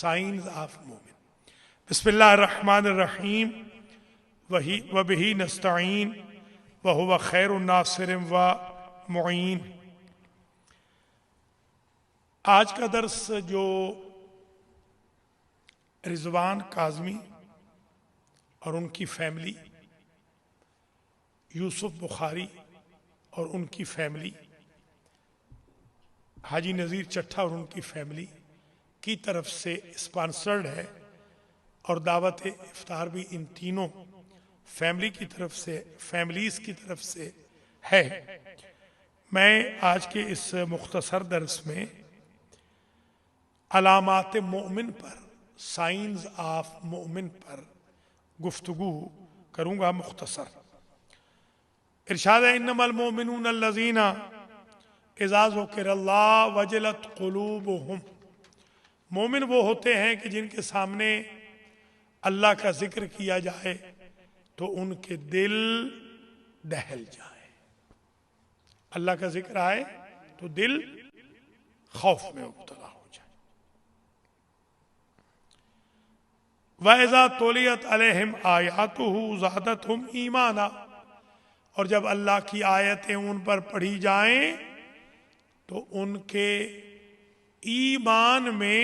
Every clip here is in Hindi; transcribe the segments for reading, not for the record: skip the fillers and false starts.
साइंस ऑफ मोमिन। बिस्मिल्लाहिर्रहमानिर्रहीम वबिही नस्तईन वहुव खैरुन नासिरिन व मुईन। आज का दर्स जो रिजवान काज़मी और उनकी फैमिली, यूसुफ बुखारी और उनकी फैमिली, हाजी नज़ीर चट्ठा और उनकी फैमिली की तरफ से स्पॉन्सर्ड है और दावत इफ्तार भी इन तीनों फैमिली की तरफ से, फैमिलीज की तरफ से है। मैं आज के इस मुख्तसर दर्स में अलामात मोमिन पर, साइंस ऑफ मोमिन पर गुफ्तगू करूंगा मुख्तसर। इरशाद है इन्नमल मोमिनून अल्लज़ीना इज़ा ज़ुकिरल्लाह वजलत क़ुलूबुहुम। मोमिन वो होते हैं कि जिनके सामने अल्लाह का जिक्र किया जाए तो उनके दिल दहल जाए। अल्लाह का जिक्र आए तो दिल खौफ में मुब्तला हो जाए। वइज़ा तुलियत अलैहिम आयातुहु ज़ादतहुम ईमाना, और जब अल्लाह की आयतें उन पर पढ़ी जाएं तो उनके ईमान में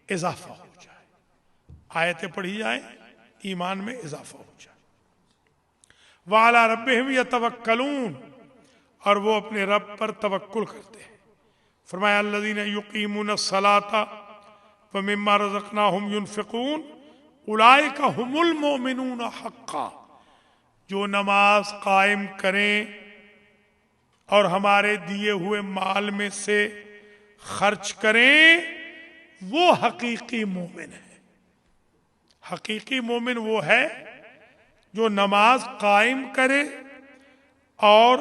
इजाफा हो जाए। आयतें पढ़ी जाए, ईमान में इजाफा हो जाए। वाला रब्बिहिम यतवक्कलून, और वो अपने रब पर तवक्कुल करते हैं। फरमाया अल्लज़ीना युकीमून सलाता व मिम्मा रज़क़नाहुम युनफ़िक़ून उलाइका हुमुल मोमिनून हक़्क़ा। जो नमाज कायम करें और हमारे दिए हुए माल में से खर्च करें, वो हकीकी मोमिन है। हकीकी मोमिन वो है जो नमाज कायम करे और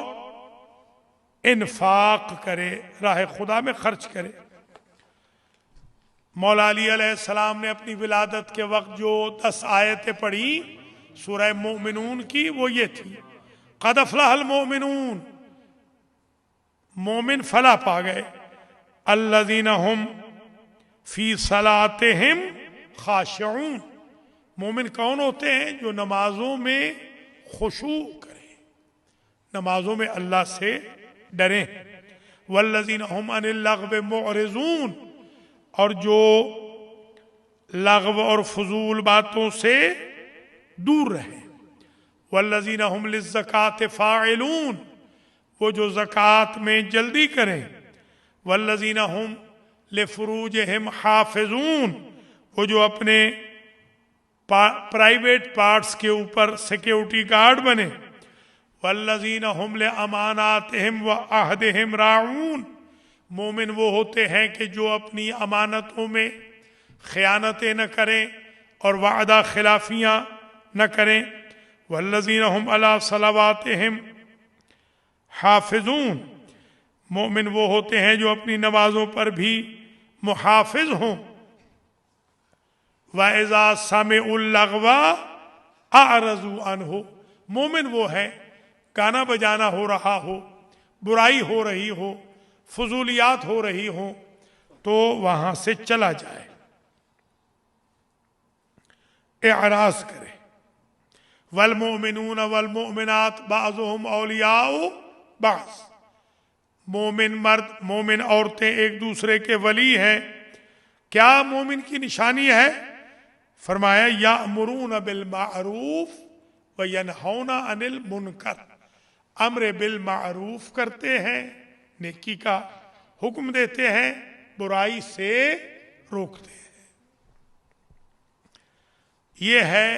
इन्फाक करे, राह खुदा में खर्च करे। मौला अली अलैहिस्सलाम ने अपनी विलादत के वक्त जो 10 आयतें पढ़ी सूरह मोमिनून की, वो ये थी, क़द अफ़लहल मोमिनून, मोमिन फला पा गए, अल्लज़ीना हुम फी सलातिहिम खाशिऊन। मोमिन कौन होते हैं? जो नमाजों में खुशू करें, नमाजों में अल्लाह से डरें। वल्लज़ीना हुम अनिल लग़्व मुअरिज़ून, और जो लग़्व और फजूल बातों से दूर रहें। वल्लज़ीना हुम लिज़्ज़काति फ़ाइलून, वो जो ज़कात में जल्दी करें। वल्लज़ीना हुम लिफ़ुरूजिहिम हाफ़िज़ून, वो जो अपने प्राइवेट पार्ट्स के ऊपर सिक्योरिटी गार्ड बने। वल्लज़ीना हुम लिअमानातिहिम व अहदिहिम राऊन, मोमिन वो होते हैं कि जो अपनी अमानतों में खयानतें न करें और वादा खिलाफियाँ न करें। वल्लज़ीना हुम अला सलावातिहिम हाफिजून, मोमिन वो होते हैं जो अपनी नमाजों पर भी मुहाफिज हों। वइज़ा समिउल लग़वा अअरज़ू अन्हु, मोमिन वो है गाना बजाना हो रहा हो, बुराई हो रही हो, फजूलियात हो रही हो तो वहां से चला जाए, एराज करे। वल मोमिनून वल मोमिनात बाज़ुहुम औलियाउ बाज़, मोमिन मर्द मोमिन औरतें एक दूसरे के वली हैं। क्या मोमिन की निशानी है? फरमाया यामुरून बिल मारूफ व यनहौना अनिल मुनकर, अम्र बिल मारूफ करते हैं, नेकी का हुक्म देते हैं, बुराई से रोकते हैं। ये है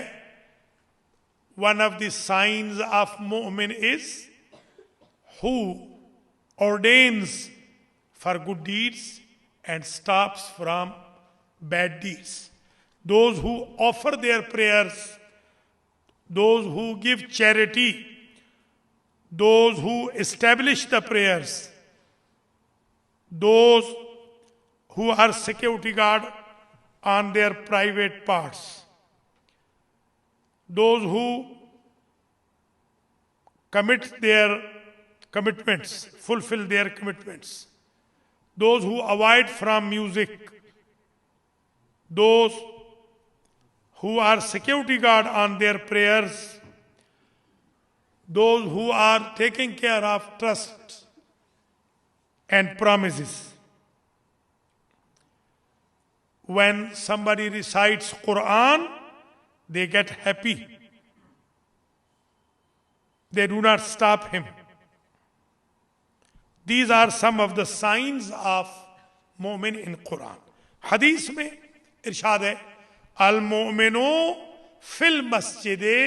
one of the science of Momin is who ordains for good deeds and stops from bad deeds. Those who offer their prayers, those who give charity, those who establish the prayers, those who are security guard on their private parts, those who commit their commitments, fulfill their commitments, those who avoid from music, those who are security guard on their prayers, those who are taking care of trust and promises. When somebody recites Quran, they get happy. They do not stop him. These are some of the signs of मोमिन इन कुरान. हदीस में इरशाद है, अल मोमिनो फिल मस्जिदे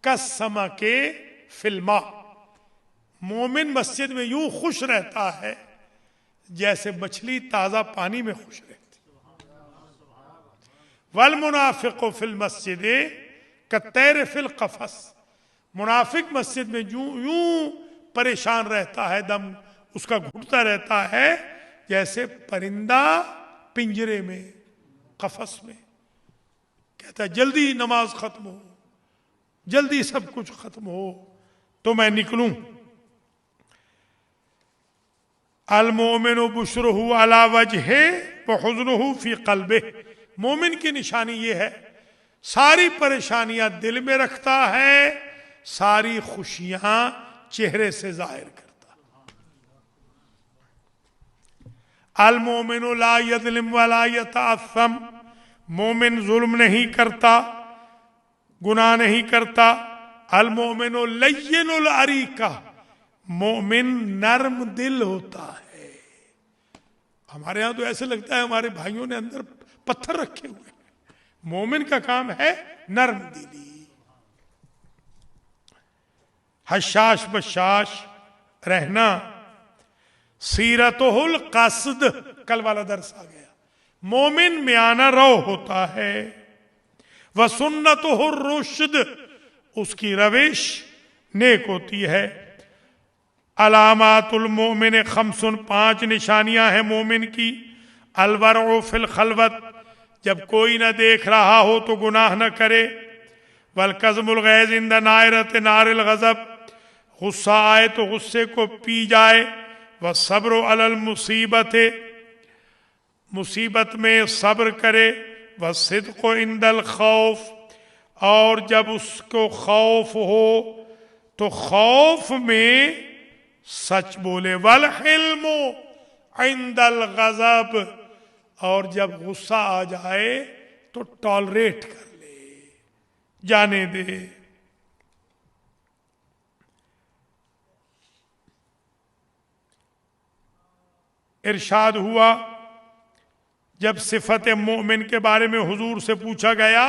कसमा के फिल्मा. मोमिन मस्जिद में यूं खुश रहता है जैसे मछली ताजा पानी में खुश रहती. वल मुनाफिक फिल मस्जिदे कत्तैर फिल कफस. मुनाफिक मस्जिद में यूं परेशान रहता है, दम उसका घुटता रहता है जैसे परिंदा पिंजरे में, कफस में. कहता है जल्दी नमाज खत्म हो, जल्दी सब कुछ खत्म हो तो मैं निकलूं. अल मोमिनु बुशरुहु अला वजहे व हुज़्नुहु फी क़ल्बे. मोमिन की निशानी ये है, सारी परेशानियां दिल में रखता है, सारी खुशियां चेहरे से जाहिर करता. अल मोमिनु ला यज़लिम वला यतअस्सम. मोमिन जुल्म नहीं करता, गुनाह नहीं करता. अल मोमिनु लय्यिनुल अरीका. मोमिन नर्म दिल होता है. हमारे यहां तो ऐसे लगता है हमारे भाइयों ने अंदर पत्थर रखे हुए हैं. मोमिन का काम है नर्म दिली. हशाश बशाश रहना. सीरतुल कसद, कल वाला दर्स आ गया. मोमिन म्याना रो होता है. वह सुन्नतुहुर रुश्द, उसकी रविश नेक होती है. अलामातुल मोमिन खमसुन, 5 निशानियां हैं मोमिन की. अलवरउ फिल खलवत, जब कोई ना देख रहा हो तो गुनाह न करे. वल कज़मुल गैज़ इंद नायरत नारिल गज़ब, गुस्सा आए तो गुस्से को पी जाए. वह सब्र अलल मुसीबत, मुसीबत में सब्र करे. वह सिद्क़ इंदल खौफ, और जब उसको खौफ हो तो खौफ में सच बोले. वल हिल्मु इंदल गज़ब, और जब गुस्सा आ जाए तो टॉलरेट कर ले, जाने दे. इरशाद हुआ, जब सिफत मोमिन के बारे में हुजूर से पूछा गया,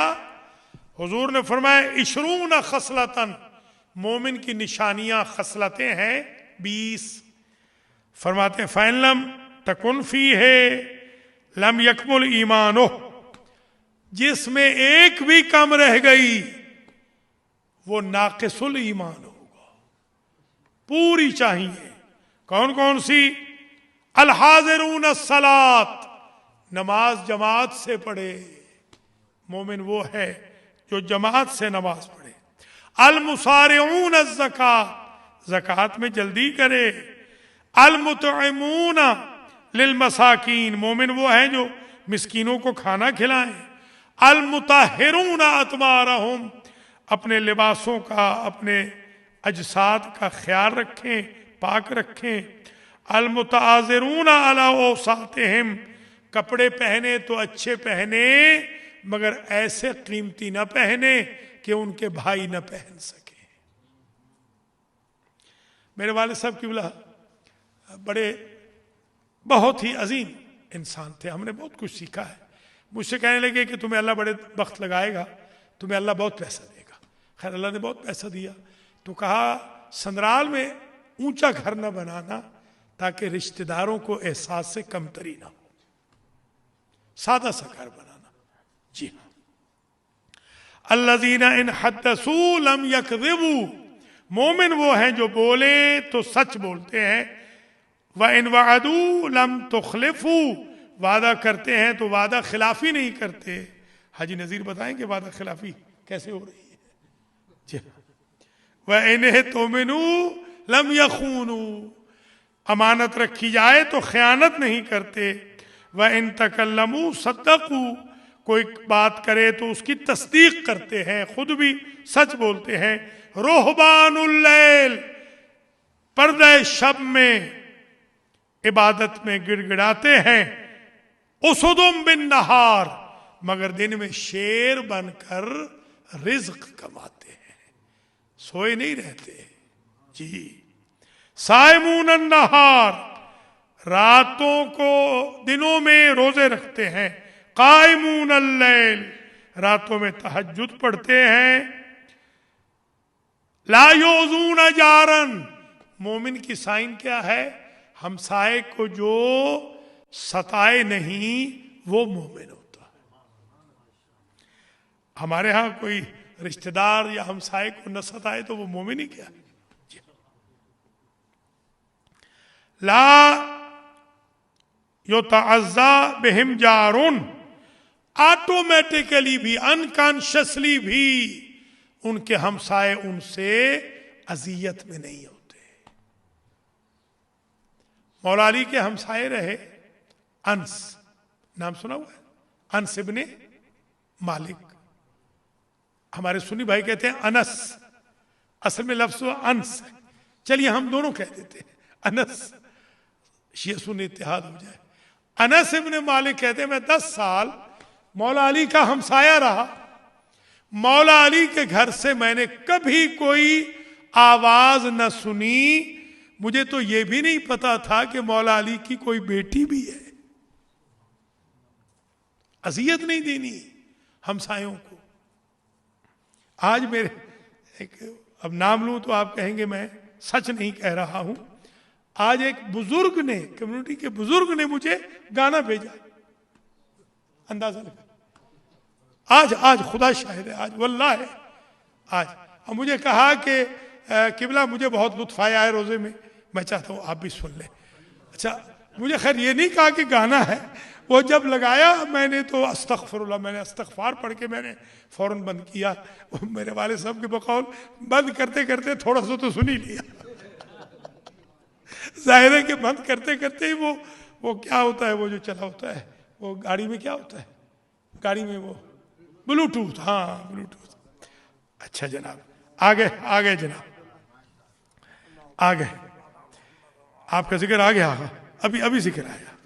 हुजूर ने फरमाया इशरून खसलतन. मोमिन की निशानियां खसलतें हैं 20. फरमाते फैनलम तकुन फी है लम यकमुल ईमानो. जिसमें एक भी कम रह गई वो नाकिसुल ईमान होगा. पूरी चाहिए. कौन कौन सी? अल हाज़िरून सलात, नमाज जमात से पढ़े. मोमिन वो है जो जमात से नमाज पढ़े. अल मुसारिऊन ज़कात, ज़कात में जल्दी करे. अल मुतइमून लिल मसाकीन, मोमिन वो है जो मिस्कीनों को खाना खिलाएं. अल मुताहिरून अतमारहुम, अपने लिबासों का, अपने अजसाद का ख्याल रखें, पाक रखें. अल मुताज़िरून अला औसातिहिम, कपड़े पहने तो अच्छे पहने मगर ऐसे कीमती न पहने कि उनके भाई न पहन सके. मेरे वाले साहब किबला बड़े बहुत ही अजीम इंसान थे. हमने बहुत कुछ सीखा है. मुझसे कहने लगे कि तुम्हें अल्लाह बड़े वक्त लगाएगा, तुम्हें अल्लाह बहुत पैसा देगा. खैर अल्लाह ने बहुत पैसा दिया तो कहा संदराल में ऊंचा घर न बनाना ताकि रिश्तेदारों को एहसास से कमतरी ना हो, सादा सा घर बनाना. जी हाँ. अल्लज़ीना इन हद्दसू लम यकज़िबू, मोमिन वो हैं जो बोले तो सच बोलते हैं. व इन वअदू लम तुखलिफू, वादा करते हैं तो वादा खिलाफी नहीं करते. हाजी नजीर बताएंगे वादा खिलाफी कैसे हो रही है. जी हाँ. व इन्हें तुमिनू लम यखूनू, अमानत रखी जाए तो खयानत नहीं करते. व इन तकल्लमू सद्दकू, कोई बात करे तो उसकी तस्दीक करते हैं, खुद भी सच बोलते हैं। रुहबानुल लैल, पर्दे शब में इबादत में गिड़गिड़ाते हैं। उसुदुम बिन नहार, मगर दिन में शेर बनकर रिज्क कमाते हैं, सोए नहीं रहते जी। साइमून नहार, रातों को दिनों में रोजे रखते हैं। कायमून अल्लैल, रातों में तहज्जुद पढ़ते हैं। ला योजून जारन, मोमिन की साइन क्या है? हमसाए को जो सताए नहीं वो मोमिन होता है। हमारे यहां कोई रिश्तेदार या हमसाए को न सताए तो वो मोमिन ही क्या है? ला यो तअज़्ज़ा बिहिम जारुन, ऑटोमेटिकली भी अनकॉन्शियसली भी उनके हमसाए उनसे अजियत में नहीं होते। मौला अली के हमसाए रहे अंस, नाम सुना हुआ है? अंस इब्ने मालिक। हमारे सुन्नी भाई कहते हैं अनस, असल में लफ्ज़ अंस है, चलिए हम दोनों कह देते हैं अनस, शिया सुन्नी इत्तेहाद हो जाए। अनस इब्ने मालिक कहते हैं मैं 10 साल मौला अली का हमसाया रहा। मौला अली के घर से मैंने कभी कोई आवाज न सुनी। मुझे तो यह भी नहीं पता था कि मौला अली की कोई बेटी भी है। अजियत नहीं देनी हमसायों को। आज मेरे अब नाम लूं तो आप कहेंगे मैं सच नहीं कह रहा हूं। आज एक बुजुर्ग ने, कम्युनिटी के बुजुर्ग ने मुझे गाना भेजा, अंदाजा लगा। आज खुदा शाहिद है, आज वल्लाह है, आज और मुझे कहा कि किबला मुझे बहुत लुत्फ आया है रोजे में, मैं चाहता हूं आप भी सुन लें। अच्छा, मुझे खैर ये नहीं कहा कि गाना है, वो जब लगाया मैंने तो अस्तगफिरुल्लाह, मैंने इस्तगफार पढ़ के मैंने फौरन बंद किया। मेरे वाले साहब के बकौल बंद करते करते थोड़ा सा तो सुन ही लिया। जाहिर है कि बंद करते करते ही वो क्या होता है, वो जो चला होता है वो गाड़ी में क्या होता है, गाड़ी में वो ब्लूटूथ, हाँ ब्लूटूथ। अच्छा जनाब, आगे आगे जनाब, आगे आपका जिक्र आ गया, अभी जिक्र आया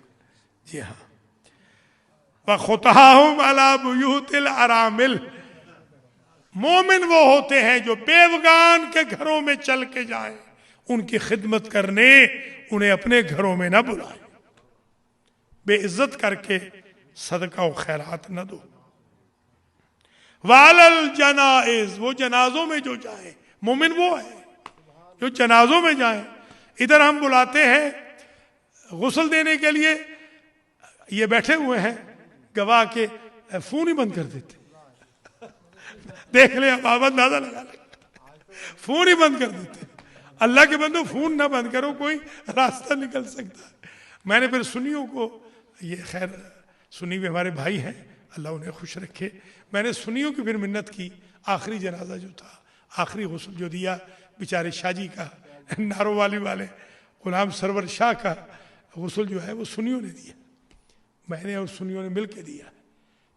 जी हाँ। वखुतहाहुम अला बुयूतिल अरामिल, मोमिन वो होते हैं जो बेवगान के घरों में चल के जाएं, उनकी खिदमत करने, उन्हें अपने घरों में न बुलाए, बेइज्जत करके सदका और खैरात न दो। वालल जनाइज, वो जनाजों में जो जाए, मोमिन वो है जो जनाजों में जाए। इधर हम बुलाते हैं गुस्ल देने के लिए, ये बैठे हुए हैं गवाह के, फोन ही बंद कर देते। देख ले, अब अंदाजा लगा ले, फोन ही बंद कर देते। अल्लाह के बंदो फोन ना बंद करो, कोई रास्ता निकल सकता है। मैंने फिर सुन्नियों को, ये खैर सुन्नी भी हमारे भाई हैं, अल्लाह उन्हें खुश रखे, मैंने सुन्नियों की फिर मिन्नत की। आखिरी जनाजा जो था, आखिरी गुस्ल जो दिया बेचारे शाहजी का, नारोवाली वाले गुलाम सरवर शाह का गुस्ल जो है वो सुन्नियों ने दिया, मैंने और सुन्नियों ने मिल के दिया।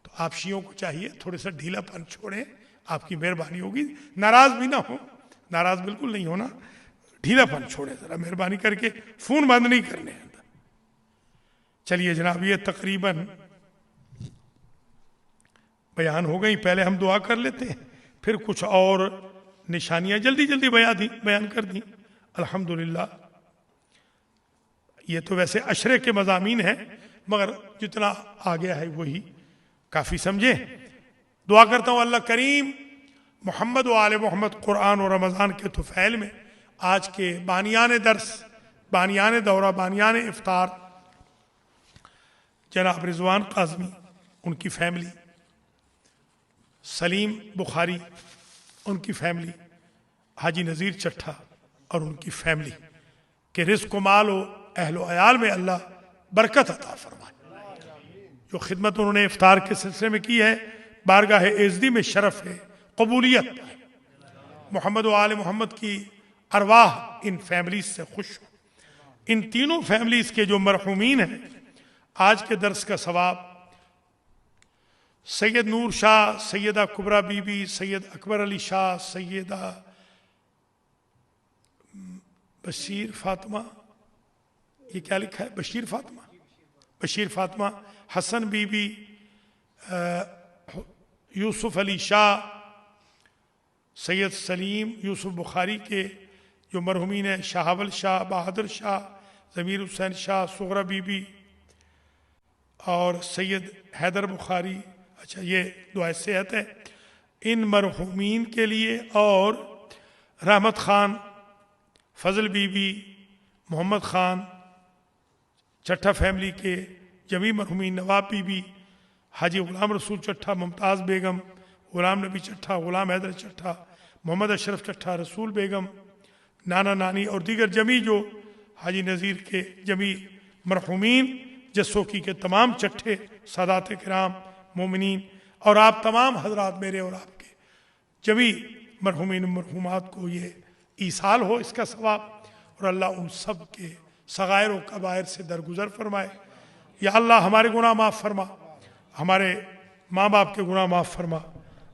तो आप शियों को चाहिए थोड़ा सा ढीलापन छोड़ें, आपकी मेहरबानी होगी। नाराज भी ना हो, नाराज बिल्कुल नहीं होना, ढीलापन छोड़े जरा मेहरबानी करके, फोन बंद नहीं करने। चलिए जनाब, ये तकरीबन बयान हो गई। पहले हम दुआ कर लेते हैं, फिर कुछ और निशानियां जल्दी जल्दी बयान कर दी। अल्हम्दुलिल्लाह, ये तो वैसे अशरे के मज़ामीन हैं, मगर जितना आ गया है वही काफ़ी समझे। दुआ करता हूँ अल्लाह करीम मोहम्मद व आले मोहम्मद कुरान और रमज़ान के तुफ़ैल में आज के बानियान दर्स, बानियान दौरा, बानियान इफ्तार जनाब रिजवान काज़मी, उनकी फैमिली, सलीम बुखारी उनकी फैमिली, हाजी नज़ीर चट्ठा और उनकी फैमिली के रिज़्क़ व माल व अहलो अयाल में अल्लाह बरकत अता फरमाए। जो खिदमत उन्होंने इफ्तार के सिलसिले में की है, बारगाह एज़दी में शरफ है, कबूलियत है। मोहम्मद व आले मोहम्मद की अरवाह इन फैमिलीज से खुश हो। इन तीनों फैमिलीज के जो मरहूमीन हैं, आज के दर्स का सवाब सैयद नूर शाह, सैयदा कुबरा बीबी, सैयद अकबर अली शाह, सैयदा बशीर फातिमा, ये क्या लिखा है, बशीर फातिमा, बशीर फातिमा, हसन बीबी, यूसुफ अली शाह, सैयद सलीम यूसुफ बुखारी के जो मरहुमीन हैं, शाहवल शाह, बहादुर शाह, ज़मीर हुसैन शाह, सुगरा बीबी और सैयद हैदर बुखारी। अच्छा, ये दुआ सेहत है इन मरहुमीन के लिए। और रहमत खान, फजल बीबी, मोहम्मद खान, चट्ठा फैमिली के जमी मरहुमीन, नवाब बीबी, हाजी गुलाम रसूल चट्ठा, मुमताज़ बेगम, गुलाम नबी चट्ठा, गुलाम हैदर चट्ठा, मोहम्मद अशरफ चट्ठा, रसूल बेगम, नाना नानी और दीगर जमी जो हाजी नज़ीर के जमी मरहुमीन, जस्सोकी के तमाम चट्ठे, सादात किराम, मोमिनीन और आप तमाम हजरात, मेरे और आपके जमी मरहुमीन मरहुमात को ये ईसाल हो इसका सवाब, और अल्लाह उन सब के सगायर व कबायर से दरगुजर फरमाए। या अल्लाह हमारे गुनाह माफ़ फरमा, हमारे माँ बाप के गुनाह माफ़ फरमा,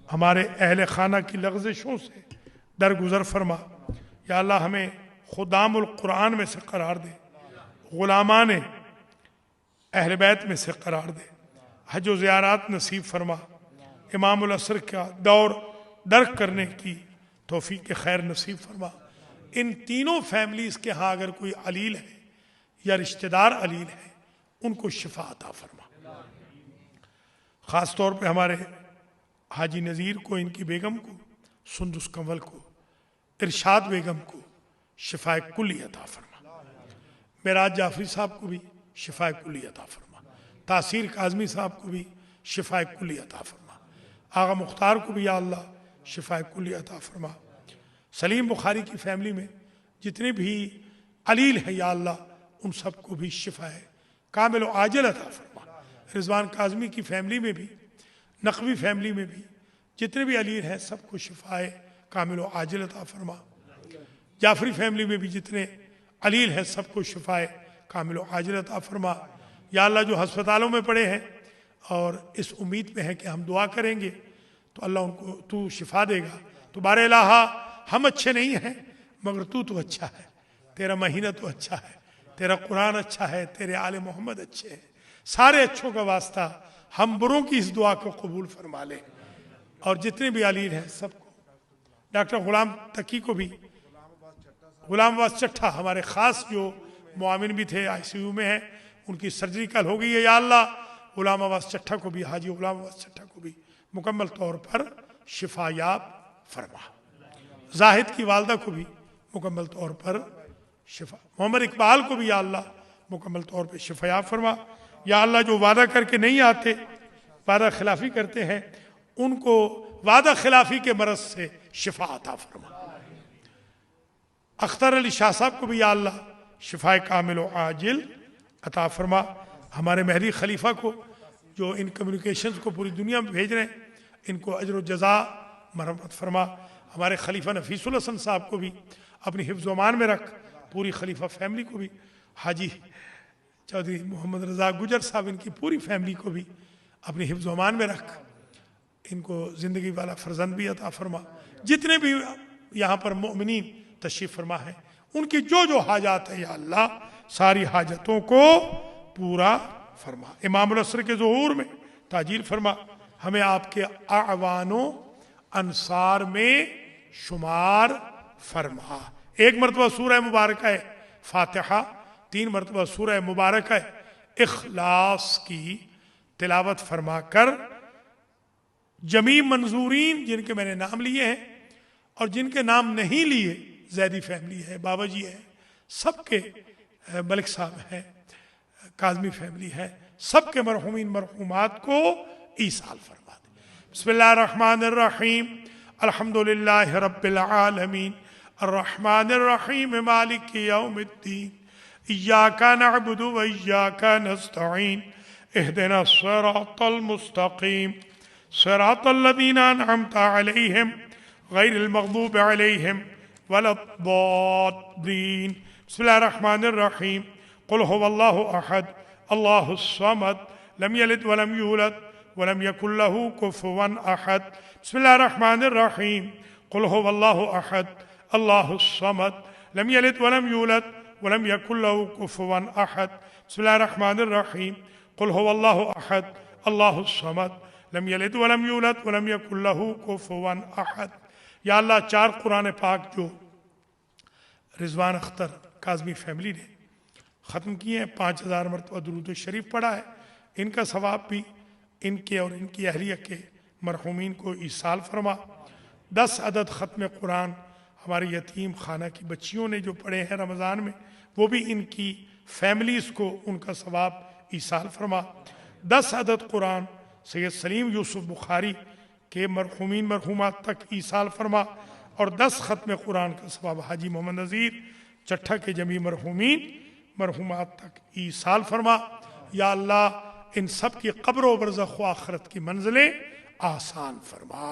हमारे अहल खाना की लग़ज़िशों से दरगुजर फरमा। या अल्लाह हमें खुदामुल कुरान में से करार दे, ग़ुलामान अहल बैत में से करार दे, हज व ज़ियारत नसीब फरमा, इमामुल असर का दौर दर्क करने की तौफीक खैर नसीब फरमा। इन तीनों फैमिलीज़ के यहाँ अगर कोई अलील है या रिश्तेदार अलील है, उनको शिफा अता फरमा। ख़ास तौर पे हमारे हाजी नज़ीर को, इनकी बेगम को, सुंदुस कंवल को, इरशाद बेगम को शिफाए कुल्ली अता फरमा। मेराज जाफरी साहब को भी शिफाए कुल्ली अता फरमा। तासीर काज़मी साहब को भी शिफाए कुल्ली अता फरमा। आगा मुख्तार को भी या अल्लाह शिफाए कुल्ली अता फरमा। सलीम बुखारी की फैमिली में जितने भी अलील हैं या अल्लाह उन सबको भी शिफाए कामिल व आजिल अता फरमा। रिजवान काज़मी की फैमिली में भी, नकवी फैमिली में भी जितने भी अलील हैं सबको शिफाए कामिल व आजिल अता फरमा। जाफरी फैमिली में भी जितने अलील हैं सबको शिफाए कामिल व आजिल अता फरमा। या अल्लाह जो हस्पतालों में पड़े हैं और इस उम्मीद में है कि हम दुआ करेंगे तो अल्लाह उनको तू शिफा देगा। तो बारे इलाहा हम अच्छे नहीं हैं मगर तू तो अच्छा है, तेरा महीना तो अच्छा है, तेरा कुरान अच्छा है, तेरे आले मोहम्मद अच्छे हैं। सारे अच्छों का वास्ता हम बुरों की इस दुआ को कबूल फरमा ले। और जितने भी अलील हैं सबको, डॉक्टर गुलाम तकी को भी, गुलाम अब्बास चट्ठा हमारे ख़ास जो मुआमिन भी थे, ICU में हैं, उनकी सर्जरी कल हो गई है। या अल्लाह गुलाम अब्बास चट्ठा को भी, हाजी गुलाम अब्बास चट्ठा को भी मुकम्मल तौर पर शिफायाब फरमा। जाहिद की वालदा को भी मुकम्मल तौर पर शिफा, मोहम्मद इकबाल को भी या अल्लाह मुकम्मल तौर पर शिफायाब फरमा। या अल्लाह जो वादा करके नहीं आते, वादा खिलाफी करते हैं, उनको वादा खिलाफी के मरज से शिफा अता फरमा। अख्तर अली शाह साहब को भी या अल्लाह शिफाए कामिल व आजिल अता फरमा। हमारे महदी खलीफा को जो इन कम्युनिकेशंस को पूरी दुनिया में भेज रहे हैं, इनको अजर व जज़ा मरहमत फरमा। हमारे खलीफा नफीसुल हसन साहब को भी अपनी हिफ्ज़ व अमान में रख, पूरी खलीफा फैमिली को भी, हाजी चौधरी मोहम्मद रज़ा गुजर साहब, इनकी पूरी फैमिली को भी अपनी हिफ्ज़ व अमान में रख, इनको ज़िंदगी वाला फर्जंद भी अता फरमा। जितने भी यहाँ पर मोमिनीन तशरीफ़ फरमा है, उनकी जो जो हाजात है या अल्लाह सारी हाजतों को पूरा फरमा। इमामुल असर के ज़ुहूर में ताजील फरमा, हमें आपके आवानो अंसार में शुमार फरमा। एक मरतबा सूरह मुबारक है फातिहा, 3 मरतबा सूरह मुबारक है इखलास की तिलावत फरमा कर जमी मंजूरीन जिनके मैंने नाम लिए हैं और जिनके नाम नहीं लिए, जैदी फैमिली है, बाबा जी है, सबके, मलिक साहब हैं, काज़मी फैमिली है, सबके मरहुमीन मरहुमात को ईसाल फरमा दे। बिस्मिल्लाहिर्रहमानिर्रहीम, अल्हम्दुलिल्लाहि रब्बिल आलमीन, अर्रहमानिर्रहीम, मालिकि यौमिद्दीन, इय्याका नअबुदु व इय्याका नस्तईन, इहदिनस सिरातल मुस्तकीम, सिरातल लज़ीना अनअमता अलैहिम गैरिल मग़दूबि अलैहिम वलद्दाल्लीन। बिस्मिल्लाहिर्रहमानिर्रहीम, कुल हुवल्लाहु अहद, अल्लाहु समद लम यलिद वलम यूलद वलम यकुल लहू कुफुवन अहद। बिस्मिल्लाहिर रहमानिर रहीम। कुल हुवल्लाहु अहद अल्लाहु समद लम यलिद वलम यूलद वलम यकुल लहू कुफुवन अहद। बिस्मिल्लाहिर रहमानिर रहीम। कुल हुवल्लाहु अहद अल्लाहु समद लम यलिद वलम यूलद वलम यकुल लहू कुफुवन अहद। या अल्लाह, 4 कुरान पाक जो रिजवान अख्तर काज़मी फैमिली ने ख़त्म किए हैं, 5000 मरतबा दुरूद शरीफ पढ़ा है, इनका सवाब भी इनके और इनकी अहलिया के मरहूमीन को ईसाल फरमा। 10 अदद ख़त्म कुरान हमारे यतीम खाना की बच्चियों ने जो पढ़े हैं रमज़ान में, वो भी इनकी फैमिलीज़ को उनका सवाब ईसाल फरमा। 10 अदद कुरान सैयद सलीम यूसुफ बुखारी के मरहूमीन मरहूमात तक ईसाल फरमा। और 10 ख़त्म कुरान का सवाब हाजी मोहम्मद नज़ीर चट्ठा के जमी मरहूमीन मरहूमात तक ईसाल फरमा। या अल्लाह, इन सब की क़ब्र व बरज़ख़ व आखिरत की मंज़िलें आसान फरमा।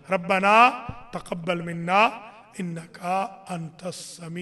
रब्बना तक़ब्बल मिन्ना इन्नका अंतस समी।